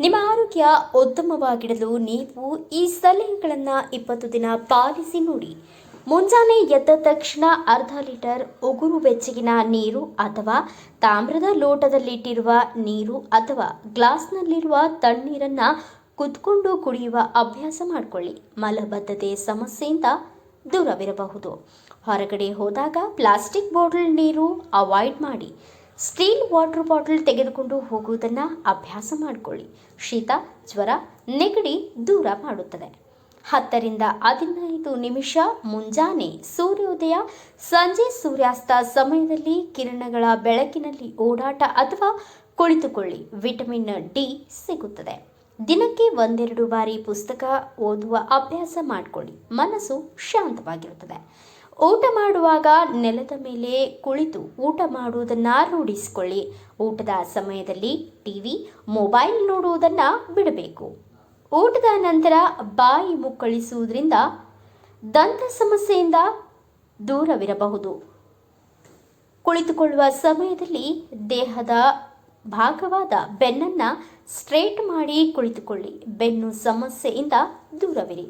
ನಿಮ್ಮ ಆರೋಗ್ಯ ಉತ್ತಮವಾಗಿಡಲು ನೀವು ಈ ಸಲಹೆಗಳನ್ನು 20 ದಿನ ಪಾಲಿಸಿ ನೋಡಿ. ಮುಂಜಾನೆ ಎದ್ದ ತಕ್ಷಣ ಅರ್ಧ ಲೀಟರ್ ಉಗುರು ಬೆಚ್ಚಗಿನ ನೀರು ಅಥವಾ ತಾಮ್ರದ ಲೋಟದಲ್ಲಿಟ್ಟಿರುವ ನೀರು ಅಥವಾ ಗ್ಲಾಸ್ನಲ್ಲಿರುವ ತಣ್ಣೀರನ್ನು ಕುತ್ಕೊಂಡು ಕುಡಿಯುವ ಅಭ್ಯಾಸ ಮಾಡಿಕೊಳ್ಳಿ. ಮಲಬದ್ಧತೆ ಸಮಸ್ಯೆಯಿಂದ ದೂರವಿರಬಹುದು. ಹೊರಗಡೆ ಹೋದಾಗ ಪ್ಲಾಸ್ಟಿಕ್ ಬಾಟಲ್ ನೀರು ಅವಾಯ್ಡ್ ಮಾಡಿ. ಸ್ಟೀಲ್ ವಾಟರ್ ಬಾಟಲ್ ತೆಗೆದುಕೊಂಡು ಹೋಗುವುದನ್ನು ಅಭ್ಯಾಸ ಮಾಡಿಕೊಳ್ಳಿ. ಶೀತ, ಜ್ವರ, ನೆಗಡಿ ದೂರ ಮಾಡುತ್ತದೆ. 10 ರಿಂದ 15 ನಿಮಿಷ ಮುಂಜಾನೆ ಸೂರ್ಯೋದಯ, ಸಂಜೆ ಸೂರ್ಯಾಸ್ತ ಸಮಯದಲ್ಲಿ ಕಿರಣಗಳ ಬೆಳಕಿನಲ್ಲಿ ಓಡಾಟ ಅಥವಾ ಕುಳಿತುಕೊಳ್ಳಿ. ವಿಟಮಿನ್ ಡಿ ಸಿಗುತ್ತದೆ. ದಿನಕ್ಕೆ 1-2 ಬಾರಿ ಪುಸ್ತಕ ಓದುವ ಅಭ್ಯಾಸ ಮಾಡಿಕೊಳ್ಳಿ. ಮನಸ್ಸು ಶಾಂತವಾಗಿರುತ್ತದೆ. ಊಟ ಮಾಡುವಾಗ ನೆಲದ ಮೇಲೆ ಕುಳಿತು ಊಟ ಮಾಡುವುದನ್ನು ರೂಢಿಸಿಕೊಳ್ಳಿ. ಊಟದ ಸಮಯದಲ್ಲಿ ಟಿವಿ, ಮೊಬೈಲ್ ನೋಡುವುದನ್ನು ಬಿಡಬೇಕು. ಊಟದ ನಂತರ ಬಾಯಿ ಮುಕ್ಕಳಿಸುವುದರಿಂದ ದಂತ ಸಮಸ್ಯೆಯಿಂದ ದೂರವಿರಬಹುದು. ಕುಳಿತುಕೊಳ್ಳುವ ಸಮಯದಲ್ಲಿ ದೇಹದ ಭಾಗವಾದ ಬೆನ್ನನ್ನು ಸ್ಟ್ರೇಟ್ ಮಾಡಿ ಕುಳಿತುಕೊಳ್ಳಿ. ಬೆನ್ನು ಸಮಸ್ಯೆಯಿಂದ ದೂರವಿರಿ.